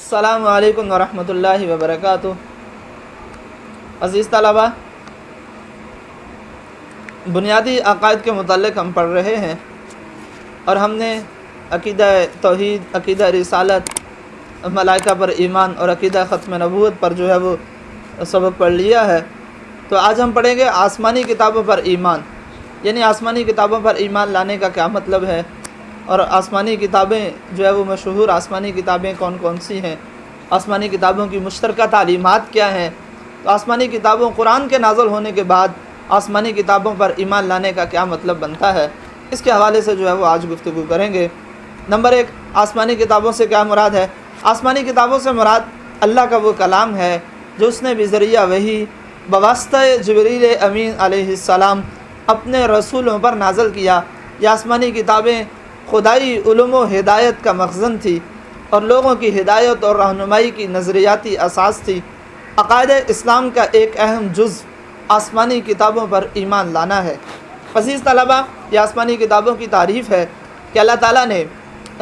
السلام علیکم ورحمۃ اللہ وبرکاتہ۔ عزیز طلبہ، بنیادی عقائد کے متعلق ہم پڑھ رہے ہیں اور ہم نے عقیدہ توحید، عقیدہ رسالت، ملائکہ پر ایمان اور عقیدہ ختم نبوت پر جو ہے وہ سبق پڑھ لیا ہے۔ تو آج ہم پڑھیں گے آسمانی کتابوں پر ایمان، یعنی آسمانی کتابوں پر ایمان لانے کا کیا مطلب ہے، اور آسمانی کتابیں جو ہے وہ مشہور آسمانی کتابیں کون کون سی ہیں، آسمانی کتابوں کی مشترکہ تعلیمات کیا ہیں۔ تو آسمانی کتابوں قرآن کے نازل ہونے کے بعد آسمانی کتابوں پر ایمان لانے کا کیا مطلب بنتا ہے، اس کے حوالے سے جو ہے وہ آج گفتگو کریں گے۔ نمبر 1، آسمانی کتابوں سے کیا مراد ہے؟ آسمانی کتابوں سے مراد اللہ کا وہ کلام ہے جو اس نے بذریعہ وحی بواسطہ جبریل امین علیہ السلام اپنے رسولوں پر نازل کیا۔ یہ آسمانی کتابیں خدائی علم و ہدایت کا مخزن تھی اور لوگوں کی ہدایت اور رہنمائی کی نظریاتی اساس تھی۔ عقائد اسلام کا ایک اہم جز آسمانی کتابوں پر ایمان لانا ہے۔ عزیز طلبہ، یہ آسمانی کتابوں کی تعریف ہے کہ اللہ تعالیٰ نے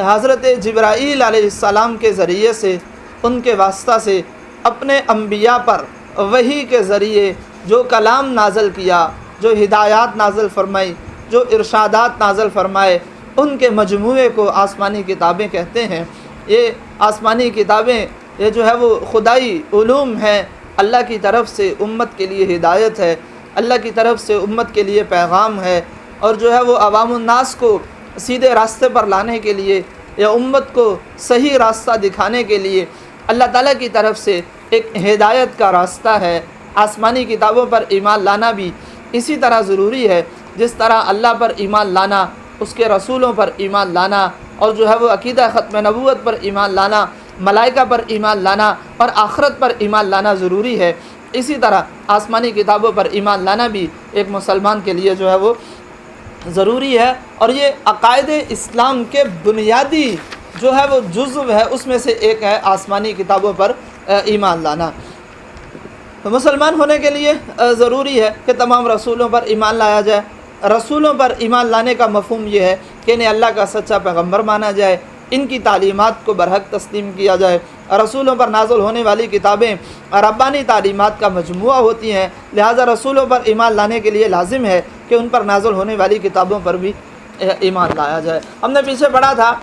حضرت جبرائیل علیہ السلام کے ذریعے سے، ان کے واسطہ سے اپنے انبیاء پر وحی کے ذریعے جو کلام نازل کیا، جو ہدایات نازل فرمائی، جو ارشادات نازل فرمائے، ان کے مجموعے کو آسمانی کتابیں کہتے ہیں۔ یہ آسمانی کتابیں یہ جو ہے وہ خدائی علوم ہیں، اللہ کی طرف سے امت کے لیے ہدایت ہے، اللہ کی طرف سے امت کے لیے پیغام ہے، اور جو ہے وہ عوام الناس کو سیدھے راستے پر لانے کے لیے یا امت کو صحیح راستہ دکھانے کے لیے اللہ تعالیٰ کی طرف سے ایک ہدایت کا راستہ ہے۔ آسمانی کتابوں پر ایمان لانا بھی اسی طرح ضروری ہے جس طرح اللہ پر ایمان لانا، اس کے رسولوں پر ایمان لانا، اور جو ہے وہ عقیدہ ختم نبوت پر ایمان لانا، ملائکہ پر ایمان لانا اور آخرت پر ایمان لانا ضروری ہے۔ اسی طرح آسمانی کتابوں پر ایمان لانا بھی ایک مسلمان کے لیے جو ہے وہ ضروری ہے، اور یہ عقائد اسلام کے بنیادی جو ہے وہ جزو ہے، اس میں سے ایک ہے آسمانی کتابوں پر ایمان لانا۔ تو مسلمان ہونے کے لیے ضروری ہے کہ تمام رسولوں پر ایمان لایا جائے۔ رسولوں پر ایمان لانے کا مفہوم یہ ہے کہ انہیں اللہ کا سچا پیغمبر مانا جائے، ان کی تعلیمات کو برحق تسلیم کیا جائے۔ رسولوں پر نازل ہونے والی کتابیں ربانی تعلیمات کا مجموعہ ہوتی ہیں، لہذا رسولوں پر ایمان لانے کے لیے لازم ہے کہ ان پر نازل ہونے والی کتابوں پر بھی ایمان لایا جائے۔ ہم نے پیچھے پڑھا تھا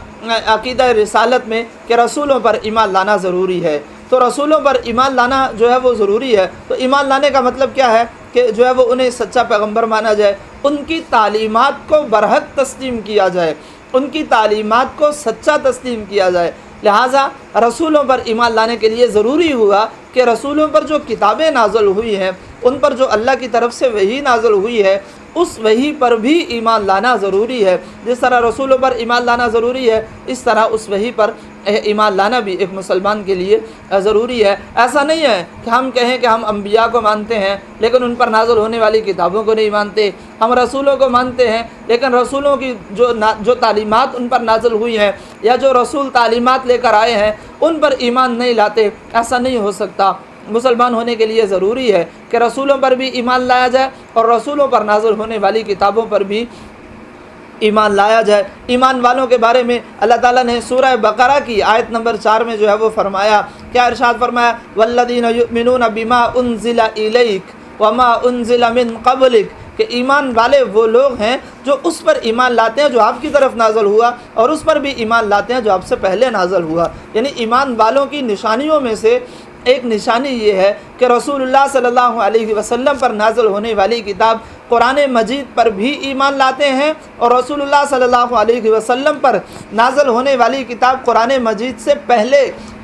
عقیدہ رسالت میں کہ رسولوں پر ایمان لانا ضروری ہے۔ تو رسولوں پر ایمان لانا جو ہے وہ ضروری ہے۔ تو ایمان لانے کا مطلب کیا ہے کہ جو ہے وہ انہیں سچا پیغمبر مانا جائے، ان کی تعلیمات کو برحق تسلیم کیا جائے، ان کی تعلیمات کو سچا تسلیم کیا جائے۔ لہٰذا رسولوں پر ایمان لانے کے لیے ضروری ہوا کہ رسولوں پر جو کتابیں نازل ہوئی ہیں، ان پر جو اللہ کی طرف سے وحی نازل ہوئی ہے، اس وحی پر بھی ایمان لانا ضروری ہے۔ جس طرح رسولوں پر ایمان لانا ضروری ہے، اس طرح اس وحی پر ایمان لانا بھی ایک مسلمان کے لیے ضروری ہے۔ ایسا نہیں ہے کہ ہم کہیں کہ ہم انبیاء کو مانتے ہیں لیکن ان پر نازل ہونے والی کتابوں کو نہیں مانتے، ہم رسولوں کو مانتے ہیں لیکن رسولوں کی جو تعلیمات ان پر نازل ہوئی ہیں یا جو رسول تعلیمات لے کر آئے ہیں ان پر ایمان نہیں لاتے۔ ایسا نہیں ہو سکتا۔ مسلمان ہونے کے لیے ضروری ہے کہ رسولوں پر بھی ایمان لایا جائے اور رسولوں پر نازل ہونے والی کتابوں پر بھی ایمان لایا جائے۔ ایمان والوں کے بارے میں اللہ تعالیٰ نے سورہ بقرہ کی آیت نمبر 4 میں جو ہے وہ فرمایا، کیا ارشاد فرمایا؟ والذین یؤمنون بما انزل الیک وما انزل من قبلک، کہ ایمان والے وہ لوگ ہیں جو اس پر ایمان لاتے ہیں جو آپ کی طرف نازل ہوا، اور اس پر بھی ایمان لاتے ہیں جو آپ سے پہلے نازل ہوا۔ یعنی ایمان والوں کی نشانیوں میں سے ایک نشانی یہ ہے کہ رسول اللہ صلی اللہ علیہ وسلم پر نازل ہونے والی کتاب قرآن مجید پر بھی ایمان لاتے ہیں، اور رسول اللہ صلی اللہ علیہ وسلم پر نازل ہونے والی کتاب قرآن مجید سے پہلے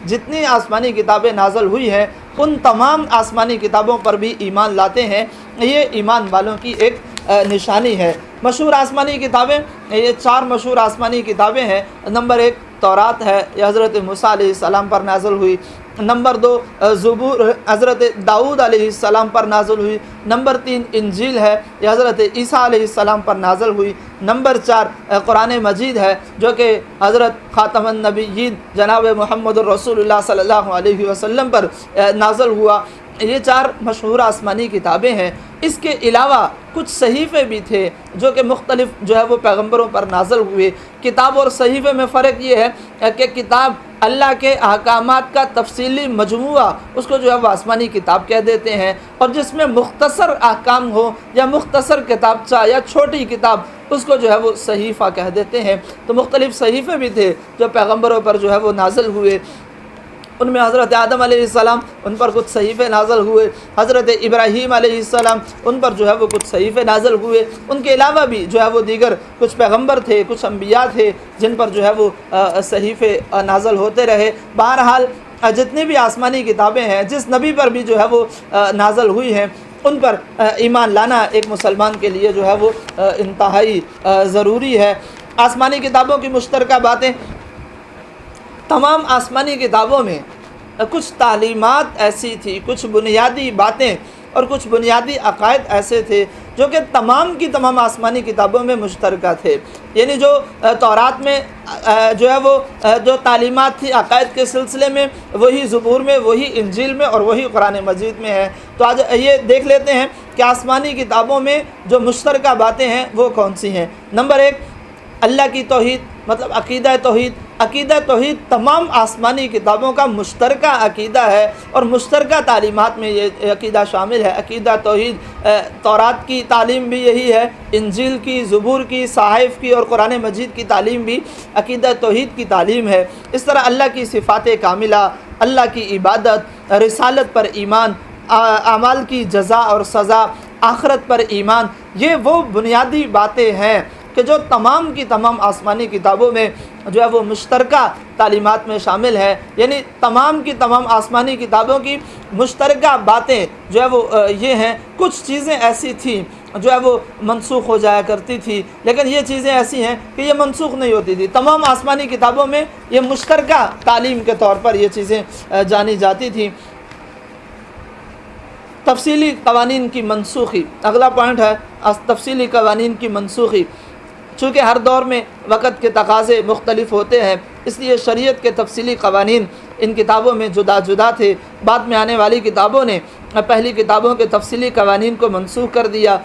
جتنی آسمانی کتابیں نازل ہوئی ہیں ان تمام آسمانی کتابوں پر بھی ایمان لاتے ہیں۔ یہ ایمان والوں کی ایک نشانی ہے۔ مشہور آسمانی کتابیں، یہ 4 مشہور آسمانی کتابیں ہیں۔ نمبر 1 تورات ہے، یہ حضرت موسیٰ علیہ السلام پر نازل ہوئی۔ نمبر 2 زبور حضرت داؤد علیہ السلام پر نازل ہوئی۔ نمبر 3 انجیل ہے، یہ حضرت عیسیٰ علیہ السلام پر نازل ہوئی۔ نمبر 4 قرآن مجید ہے جو کہ حضرت خاتم النبیین جناب محمد الرسول اللہ صلی اللہ علیہ وسلم پر نازل ہوا۔ یہ 4 مشہور آسمانی کتابیں ہیں۔ اس کے علاوہ کچھ صحیفے بھی تھے جو کہ مختلف جو ہے وہ پیغمبروں پر نازل ہوئے۔ کتاب اور صحیفے میں فرق یہ ہے کہ کتاب اللہ کے احکامات کا تفصیلی مجموعہ اس کو جو ہے وہ آسمانی کتاب کہہ دیتے ہیں، اور جس میں مختصر احکام ہو یا مختصر کتابچہ یا چھوٹی کتاب اس کو جو ہے وہ صحیفہ کہہ دیتے ہیں۔ تو مختلف صحیفے بھی تھے جو پیغمبروں پر جو ہے وہ نازل ہوئے، ان میں حضرت آدم علیہ السلام ان پر کچھ صحیفے نازل ہوئے، حضرت ابراہیم علیہ السلام ان پر جو ہے وہ کچھ صحیفے نازل ہوئے، ان کے علاوہ بھی جو ہے وہ دیگر کچھ پیغمبر تھے، کچھ انبیاء تھے جن پر جو ہے وہ صحیفے نازل ہوتے رہے۔ بہرحال جتنی بھی آسمانی کتابیں ہیں، جس نبی پر بھی جو ہے وہ نازل ہوئی ہیں، ان پر ایمان لانا ایک مسلمان کے لیے جو ہے وہ انتہائی ضروری ہے۔ آسمانی کتابوں کی مشترکہ باتیں، تمام آسمانی کتابوں میں کچھ تعلیمات ایسی تھی، کچھ بنیادی باتیں اور کچھ بنیادی عقائد ایسے تھے جو کہ تمام کی تمام آسمانی کتابوں میں مشترکہ تھے۔ یعنی جو تورات میں جو ہے وہ جو تعلیمات تھی عقائد کے سلسلے میں، وہی زبور میں، وہی انجیل میں اور وہی قرآن مجید میں ہے۔ تو آج یہ دیکھ لیتے ہیں کہ آسمانی کتابوں میں جو مشترکہ باتیں ہیں وہ کون سی ہیں۔ نمبر 1، اللہ کی توحید، مطلب عقیدہ توحید۔ عقیدہ توحید تمام آسمانی کتابوں کا مشترکہ عقیدہ ہے، اور مشترکہ تعلیمات میں یہ عقیدہ شامل ہے۔ عقیدہ توحید تورات کی تعلیم بھی یہی ہے، انجیل کی، زبور کی، صحائف کی اور قرآن مجید کی تعلیم بھی عقیدہ توحید کی تعلیم ہے۔ اس طرح اللہ کی صفات کاملہ، اللہ کی عبادت، رسالت پر ایمان، اعمال کی جزا اور سزا، آخرت پر ایمان، یہ وہ بنیادی باتیں ہیں کہ جو تمام کی تمام آسمانی کتابوں میں جو ہے وہ مشترکہ تعلیمات میں شامل ہے۔ یعنی تمام کی تمام آسمانی کتابوں کی مشترکہ باتیں جو ہے وہ یہ ہیں۔ کچھ چیزیں ایسی تھیں جو ہے وہ منسوخ ہو جایا کرتی تھی، لیکن یہ چیزیں ایسی ہیں کہ یہ منسوخ نہیں ہوتی تھی۔ تمام آسمانی کتابوں میں یہ مشترکہ تعلیم کے طور پر یہ چیزیں جانی جاتی تھیں۔ تفصیلی قوانین کی منسوخی، اگلا پوائنٹ ہے تفصیلی قوانین کی منسوخی۔ چونکہ ہر دور میں وقت کے تقاضے مختلف ہوتے ہیں، اس لیے شریعت کے تفصیلی قوانین ان کتابوں میں جدا جدا تھے۔ بعد میں آنے والی کتابوں نے پہلی کتابوں کے تفصیلی قوانین کو منسوخ کر دیا۔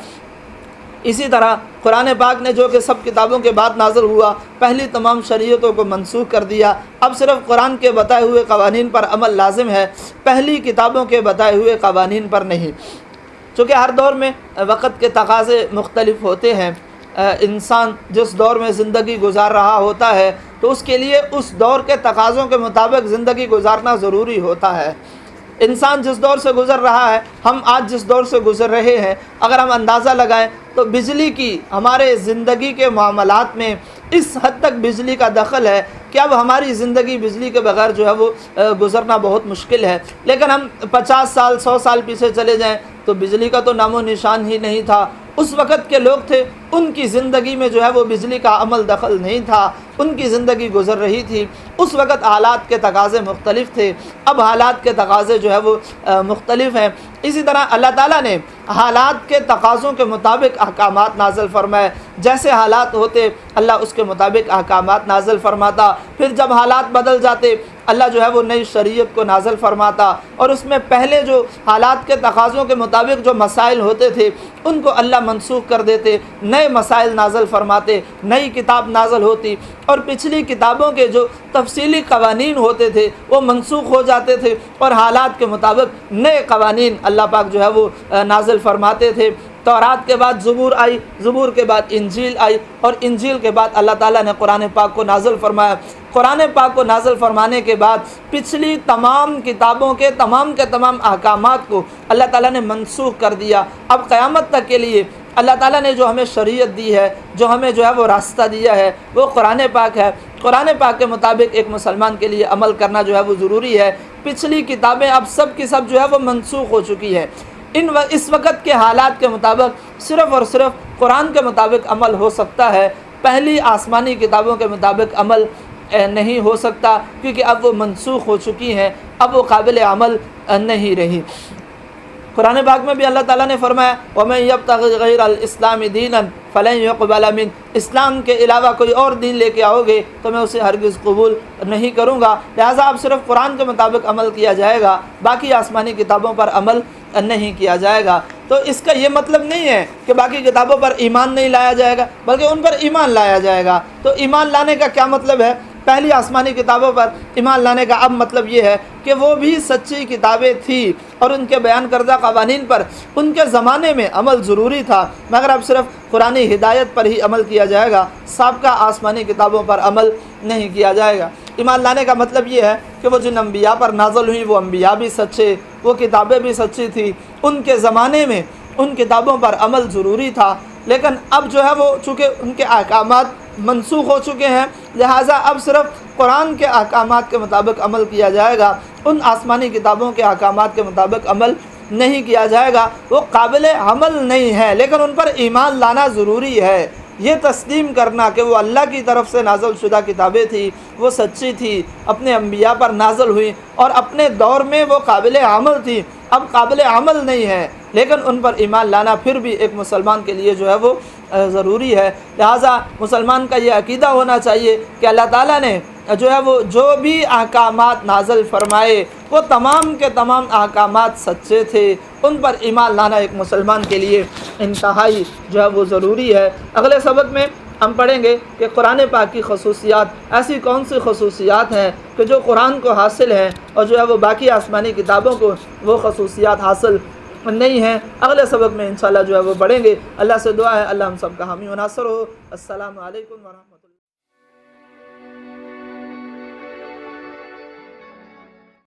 اسی طرح قرآن پاک نے جو کہ سب کتابوں کے بعد نازل ہوا، پہلی تمام شریعتوں کو منسوخ کر دیا۔ اب صرف قرآن کے بتائے ہوئے قوانین پر عمل لازم ہے، پہلی کتابوں کے بتائے ہوئے قوانین پر نہیں۔ چونکہ ہر دور میں وقت کے تقاضے مختلف ہوتے ہیں، انسان جس دور میں زندگی گزار رہا ہوتا ہے تو اس کے لیے اس دور کے تقاضوں کے مطابق زندگی گزارنا ضروری ہوتا ہے۔ انسان جس دور سے گزر رہا ہے، ہم آج جس دور سے گزر رہے ہیں، اگر ہم اندازہ لگائیں تو بجلی کی ہمارے زندگی کے معاملات میں اس حد تک بجلی کا دخل ہے کہ اب ہماری زندگی بجلی کے بغیر جو ہے وہ گزرنا بہت مشکل ہے۔ لیکن ہم 50 سال 100 سال پیچھے چلے جائیں تو بجلی کا تو نام و نشان ہی نہیں تھا۔ اس وقت کے لوگ تھے، ان کی زندگی میں جو ہے وہ بجلی کا عمل دخل نہیں تھا، ان کی زندگی گزر رہی تھی۔ اس وقت حالات کے تقاضے مختلف تھے، اب حالات کے تقاضے جو ہے وہ مختلف ہیں۔ اسی طرح اللہ تعالیٰ نے حالات کے تقاضوں کے مطابق احکامات نازل فرمائے۔ جیسے حالات ہوتے اللہ اس کے مطابق احکامات نازل فرماتا، پھر جب حالات بدل جاتے اللہ جو ہے وہ نئی شریعت کو نازل فرماتا، اور اس میں پہلے جو حالات کے تقاضوں کے مطابق جو مسائل ہوتے تھے ان کو اللہ منسوخ کر دیتے، نئے مسائل نازل فرماتے، نئی کتاب نازل ہوتی، اور پچھلی کتابوں کے جو تفصیلی قوانین ہوتے تھے وہ منسوخ ہو جاتے تھے، اور حالات کے مطابق نئے قوانین اللہ پاک جو ہے وہ نازل فرماتے تھے۔ تورات کے بعد زبور آئی، زبور کے بعد انجیل آئی، اور انجیل کے بعد اللہ تعالیٰ نے قرآن پاک کو نازل فرمایا۔ قرآن پاک کو نازل فرمانے کے بعد پچھلی تمام کتابوں کے تمام احکامات کو اللہ تعالیٰ نے منسوخ کر دیا۔ اب قیامت تک کے لیے اللہ تعالیٰ نے جو ہمیں شریعت دی ہے، جو ہمیں جو ہے وہ راستہ دیا ہے، وہ قرآن پاک ہے۔ قرآن پاک کے مطابق ایک مسلمان کے لیے عمل کرنا جو ہے وہ ضروری ہے۔ پچھلی کتابیں اب سب کی سب جو ہے وہ منسوخ ہو چکی ہیں۔ اس وقت کے حالات کے مطابق صرف اور صرف قرآن کے مطابق عمل ہو سکتا ہے، پہلی آسمانی کتابوں کے مطابق عمل نہیں ہو سکتا، کیونکہ اب وہ منسوخ ہو چکی ہیں، اب وہ قابل عمل نہیں رہی۔ قرآن پاک میں بھی اللہ تعالیٰ نے فرمایا وَمَن يَبْتَغِ غَيْرَ الْإِسْلَامِ دِينًا فَلَن يُقْبَلَ مِنْهُ، اسلام کے علاوہ کوئی اور دین لے کے آؤ گے تو میں اسے ہرگز قبول نہیں کروں گا۔ لہٰذا اب صرف قرآن کے مطابق عمل کیا جائے گا، باقی آسمانی کتابوں پر عمل نہیں کیا جائے گا۔ تو اس کا یہ مطلب نہیں ہے کہ باقی کتابوں پر ایمان نہیں لایا جائے گا، بلکہ ان پر ایمان لایا جائے گا۔ تو ایمان لانے کا کیا مطلب ہے؟ پہلی آسمانی کتابوں پر ایمان لانے کا اب مطلب یہ ہے کہ وہ بھی سچی کتابیں تھیں اور ان کے بیان کردہ قوانین پر ان کے زمانے میں عمل ضروری تھا، مگر اب صرف قرآنی ہدایت پر ہی عمل کیا جائے گا، سابقہ آسمانی کتابوں پر عمل نہیں کیا جائے گا۔ ایمان لانے کا مطلب یہ ہے کہ وہ جن انبیاء پر نازل ہوئی وہ انبیاء بھی سچے، وہ کتابیں بھی سچی تھیں، ان کے زمانے میں ان کتابوں پر عمل ضروری تھا، لیکن اب جو ہے وہ چونکہ ان کے احکامات منسوخ ہو چکے ہیں، لہٰذا اب صرف قرآن کے احکامات کے مطابق عمل کیا جائے گا، ان آسمانی کتابوں کے احکامات کے مطابق عمل نہیں کیا جائے گا۔ وہ قابل عمل نہیں ہے لیکن ان پر ایمان لانا ضروری ہے، یہ تسلیم کرنا کہ وہ اللہ کی طرف سے نازل شدہ کتابیں تھیں، وہ سچی تھی، اپنے انبیاء پر نازل ہوئی اور اپنے دور میں وہ قابل عمل تھی، اب قابل عمل نہیں ہے لیکن ان پر ایمان لانا پھر بھی ایک مسلمان کے لیے جو ہے وہ ضروری ہے۔ لہٰذا مسلمان کا یہ عقیدہ ہونا چاہیے کہ اللہ تعالیٰ نے جو ہے وہ جو بھی احکامات نازل فرمائے وہ تمام کے تمام احکامات سچے تھے، ان پر ایمان لانا ایک مسلمان کے لیے انتہائی جو ہے وہ ضروری ہے۔ اگلے سبق میں ہم پڑھیں گے کہ قرآن پاک کی خصوصیات، ایسی کون سی خصوصیات ہیں کہ جو قرآن کو حاصل ہیں اور جو ہے وہ باقی آسمانی کتابوں کو وہ خصوصیات حاصل نہیں ہیں۔ اگلے سبق میں انشاءاللہ جو ہے وہ پڑھیں گے۔ اللہ سے دعا ہے اللہ ہم سب کا حامی و ناصر ہو۔ السلام علیکم ورحمۃ اللہ۔